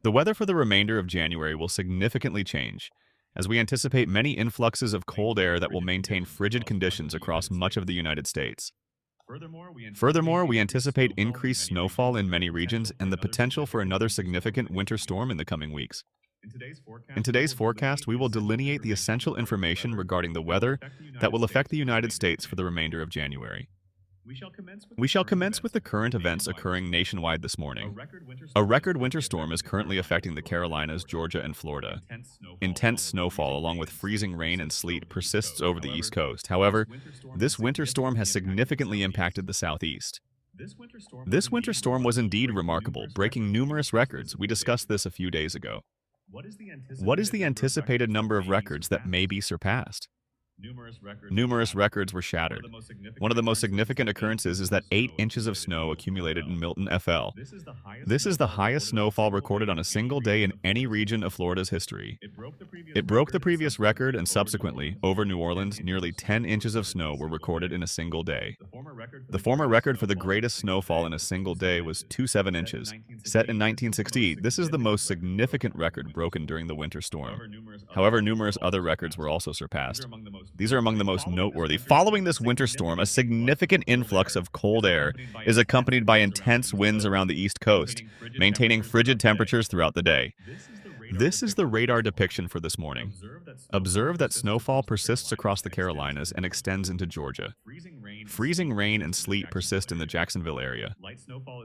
The weather for the remainder of January will significantly change, as we anticipate many influxes of cold air that will maintain frigid conditions across much of the United States. Furthermore, we anticipate increased snowfall in many regions and the potential for another significant winter storm in the coming weeks. In today's forecast, we will delineate the essential information regarding the weather that will affect the United States for the remainder of January. We shall commence with the current events occurring nationwide this morning. A record winter storm is currently affecting the Carolinas, Georgia, and Florida. Intense snowfall, along with freezing rain and sleet, persists over the East Coast. However, this winter storm has significantly impacted the Southeast. This winter storm was indeed remarkable, breaking numerous records. We discussed this a few days ago. What is the anticipated number of records that may be surpassed? Numerous records were shattered. One of the most significant occurrences is that 8 inches of snow accumulated in Milton, FL. This is the highest snowfall recorded on a single day in any region of Florida's history. It broke the previous record, and subsequently, over New Orleans, nearly 10 inches of snow were recorded in a single day. The former record for the greatest snowfall in a single day was 27 inches. Set in 1960, this is the most significant record broken during the winter storm. However, numerous other records were also surpassed. These are among the most noteworthy. Following this winter storm, a significant influx of cold air is accompanied by intense winds around the East Coast, maintaining frigid temperatures throughout the day. This is the radar depiction for this morning. Observe that snowfall persists across the Carolinas and extends into Georgia. Freezing rain and sleet persist in the Jacksonville area.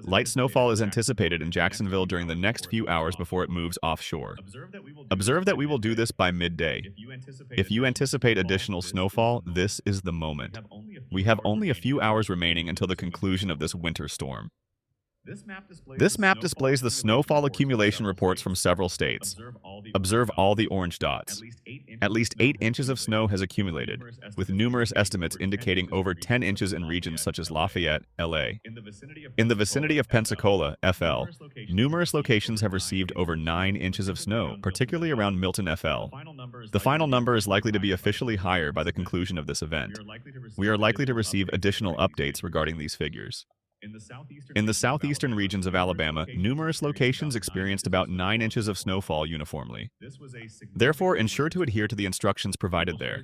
Light snowfall is anticipated in Jacksonville during the next few hours before it moves offshore. Observe that we will do this by midday. If you anticipate additional snowfall, this is the moment. We have only a few hours remaining until the conclusion of this winter storm. This map displays the snowfall accumulation reports from several states. Observe all the orange dots. At least 8 inches of snow has accumulated, with numerous estimates indicating over 10 inches in regions such as Lafayette, LA. In the vicinity of Pensacola, FL, numerous locations have received over 9 inches of snow, particularly around Milton, FL. The final number is likely to be officially higher by the conclusion of this event. We are likely to receive additional updates regarding these figures. In the southeastern regions of Alabama, numerous locations experienced about 9 inches of snowfall uniformly. Therefore, ensure to adhere to the instructions provided there.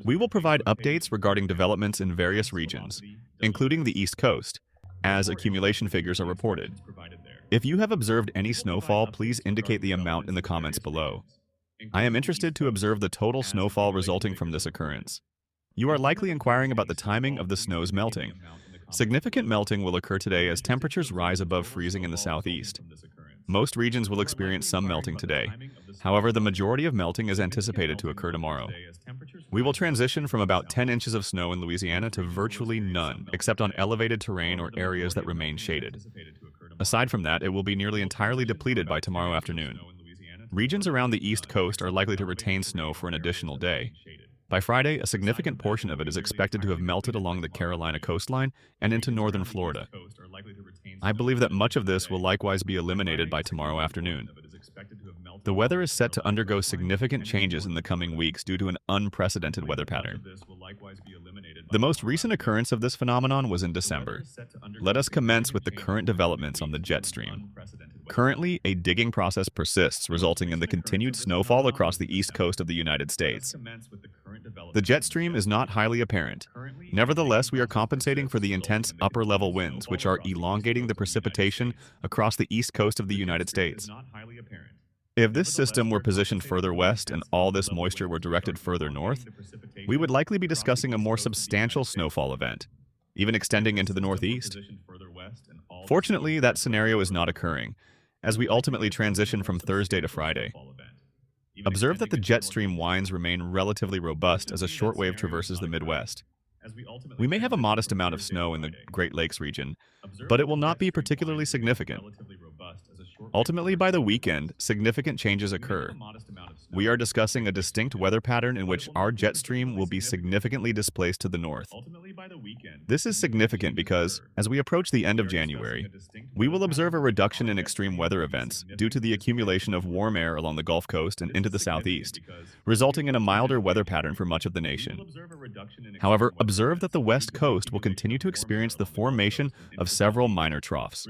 We will provide updates regarding developments in various regions, including the East Coast, as accumulation figures are reported. If you have observed any snowfall, please indicate the amount in the comments below. I am interested to observe the total snowfall resulting from this occurrence. You are likely inquiring about the timing of the snow's melting. Significant melting will occur today as temperatures rise above freezing in the southeast. Most regions will experience some melting today. However, the majority of melting is anticipated to occur tomorrow. We will transition from about 10 inches of snow in Louisiana to virtually none, except on elevated terrain or areas that remain shaded. Aside from that, it will be nearly entirely depleted by tomorrow afternoon. Regions around the East Coast are likely to retain snow for an additional day. By Friday, a significant portion of it is expected to have melted along the Carolina coastline and into northern Florida. I believe that much of this will likewise be eliminated by tomorrow afternoon. The weather is set to undergo significant changes in the coming weeks due to an unprecedented weather pattern. The most recent occurrence of this phenomenon was in December. Let us commence with the current developments on the jet stream. Currently, a digging process persists, resulting in the continued snowfall across the east coast of the United States. The jet stream is not highly apparent. Nevertheless, we are compensating for the intense upper-level winds, which are elongating the precipitation across the east coast of the United States. If this system were positioned further west and all this moisture were directed further north, we would likely be discussing a more substantial snowfall event, even extending into the northeast. Fortunately, that scenario is not occurring, as we ultimately transition from Thursday to Friday. Observe that the jet stream winds remain relatively robust as a shortwave traverses the Midwest. We may have a modest amount of snow in the Great Lakes region, but it will not be particularly significant. Ultimately, by the weekend, significant changes occur. We are discussing a distinct weather pattern in which our jet stream will be significantly displaced to the north. This is significant because, as we approach the end of January, we will observe a reduction in extreme weather events due to the accumulation of warm air along the Gulf Coast and into the southeast, resulting in a milder weather pattern for much of the nation. However, observe that the West Coast will continue to experience the formation of several minor troughs.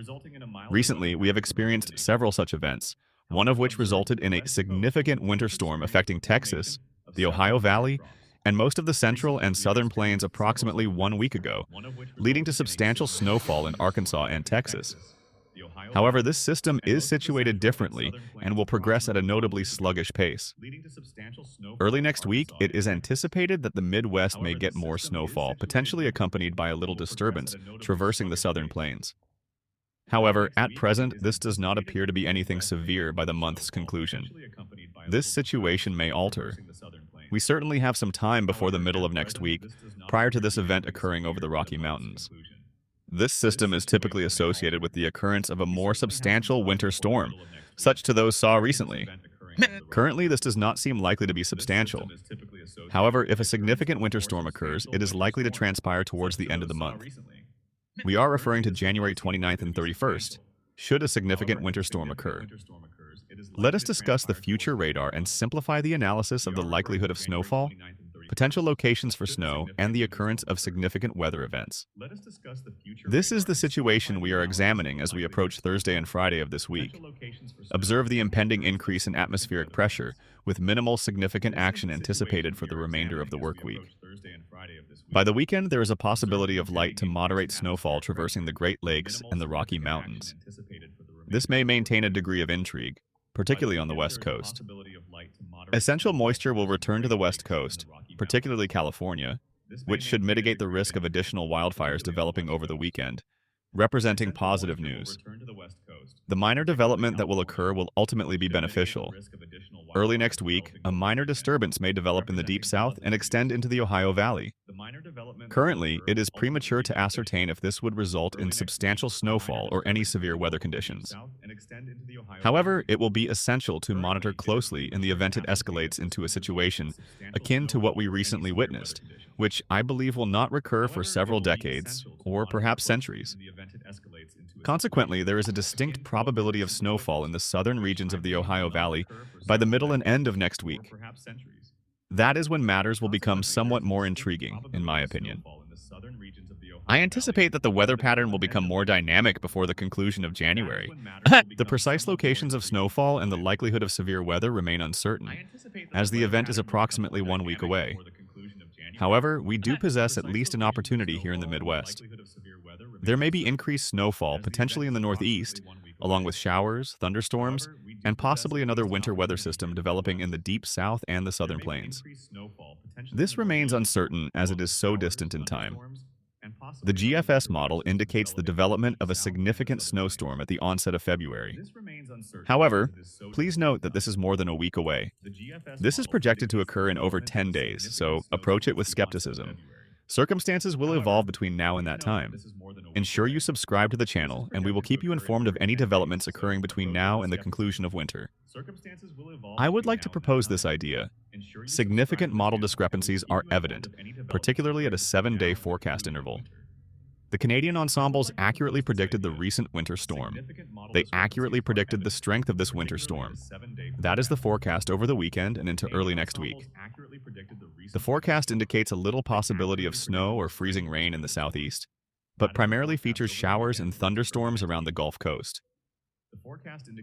Recently, we have experienced several such events, one of which resulted in a significant winter storm affecting Texas, the Ohio Valley, and most of the central and southern plains approximately 1 week ago, leading to substantial snowfall in Arkansas and Texas. However, this system is situated differently and will progress at a notably sluggish pace. Early next week, it is anticipated that the Midwest may get more snowfall, potentially accompanied by a little disturbance traversing the southern plains. However, at present, this does not appear to be anything severe by the month's conclusion. This situation may alter. We certainly have some time before the middle of next week, prior to this event occurring over the Rocky Mountains. This system is typically associated with the occurrence of a more substantial winter storm, such to those saw recently. Currently, this does not seem likely to be substantial. However, if a significant winter storm occurs, it is likely to transpire towards the end of the month. We are referring to January 29th and 31st, should a significant winter storm occur. Let us discuss the future radar and simplify the analysis of the likelihood of snowfall, potential locations for snow, and the occurrence of significant weather events. This is the situation we are examining as we approach Thursday and Friday of this week. Observe the impending increase in atmospheric pressure, with minimal significant action anticipated for the remainder of the work week. By the weekend, there is a possibility of light to moderate snowfall traversing the Great Lakes and the Rocky Mountains. This may maintain a degree of intrigue, particularly on the West Coast. Essential moisture will return to the West Coast, particularly California, which should mitigate the risk of additional wildfires developing over the weekend, representing positive news. The minor development that will occur will ultimately be beneficial. Early next week, a minor disturbance may develop in the Deep South and extend into the Ohio Valley. Currently, it is premature to ascertain if this would result in substantial snowfall or any severe weather conditions. However, it will be essential to monitor closely in the event it escalates into a situation akin to what we recently witnessed, which I believe will not recur for several decades, or perhaps centuries. Consequently, there is a distinct probability of snowfall in the southern regions of the Ohio Valley by the middle and end of next week. That is when matters will become somewhat more intriguing, in my opinion. I anticipate that the weather pattern will become more dynamic before the conclusion of January. The precise locations of snowfall and the likelihood of severe weather remain uncertain, as the event is approximately 1 week away. However, we do possess at least an opportunity here in the Midwest. There may be increased snowfall, potentially in the Northeast, along with showers, thunderstorms, and possibly another winter weather system developing in the Deep South and the Southern Plains. This remains uncertain as it is so distant in time. The GFS model indicates the development of a significant snowstorm at the onset of February. However, please note that this is more than a week away. This is projected to occur in over 10 days, so approach it with skepticism. Circumstances will evolve between now and that time. Ensure you subscribe to the channel, and we will keep you informed of any developments occurring between now and the conclusion of winter. I would like to propose this idea. Significant model discrepancies are evident, particularly at a 7-day forecast interval. The Canadian ensembles accurately predicted the recent winter storm. They accurately predicted the strength of this winter storm. That is the forecast over the weekend and into early next week. The forecast indicates a little possibility of snow or freezing rain in the southeast, but primarily features showers and thunderstorms around the Gulf Coast.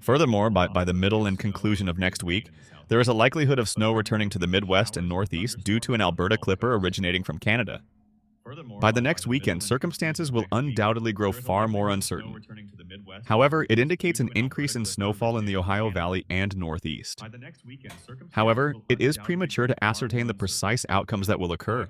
Furthermore, by the middle and conclusion of next week, there is a likelihood of snow returning to the Midwest and Northeast due to an Alberta clipper originating from Canada. By the next weekend, circumstances will undoubtedly grow far more uncertain. However, it indicates an increase in snowfall in the Ohio Valley and Northeast. However, it is premature to ascertain the precise outcomes that will occur.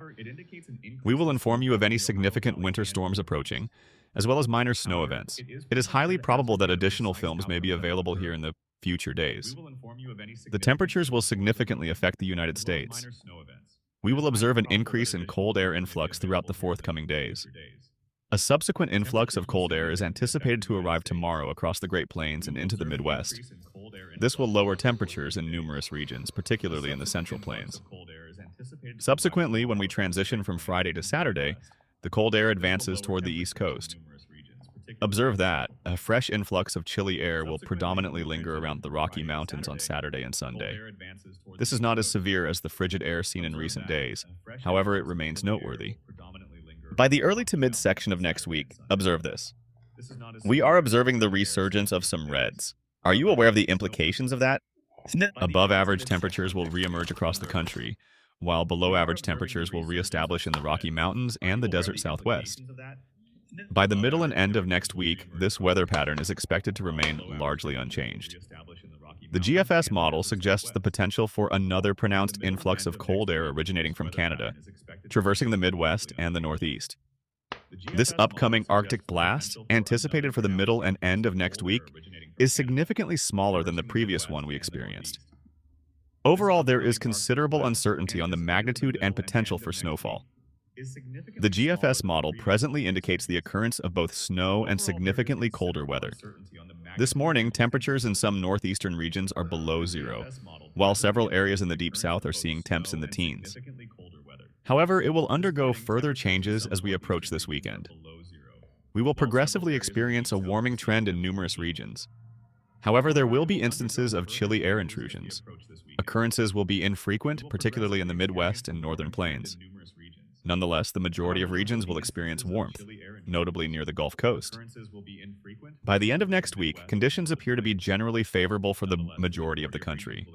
We will inform you of any significant winter storms approaching, as well as minor snow events. It is highly probable that additional films may be available here in the future days. The temperatures will significantly affect the United States. We will observe an increase in cold air influx throughout the forthcoming days. A subsequent influx of cold air is anticipated to arrive tomorrow across the Great Plains and into the Midwest. This will lower temperatures in numerous regions, particularly in the Central Plains. Subsequently, when we transition from Friday to Saturday, The cold air advances toward the east coast. Observe that a fresh influx of chilly air will predominantly linger around the Rocky Mountains on Saturday and Sunday. This is not as severe as the frigid air seen in recent days. However, it remains noteworthy. By the early to mid section of next week, observe this. We are observing the resurgence of some reds. Are you aware of the implications of that? Above average temperatures will reemerge across the country, while below average temperatures will reestablish in the Rocky Mountains and the desert Southwest. By the middle and end of next week, this weather pattern is expected to remain largely unchanged. The GFS model suggests the potential for another pronounced influx of cold air originating from Canada, traversing the Midwest and the Northeast. This upcoming Arctic blast, anticipated for the middle and end of next week, is significantly smaller than the previous one we experienced. Overall, there is considerable uncertainty on the magnitude and potential for snowfall. The GFS model presently indicates the occurrence of both snow and significantly colder weather. This morning, temperatures in some northeastern regions are below zero, while several areas in the deep south are seeing temps in the teens. However, it will undergo further changes as we approach this weekend. We will progressively experience a warming trend in numerous regions. However, there will be instances of chilly air intrusions. Occurrences will be infrequent, particularly in the Midwest and northern plains. Nonetheless, the majority of regions will experience warmth, notably near the Gulf Coast. By the end of next week, conditions appear to be generally favorable for the majority of the country.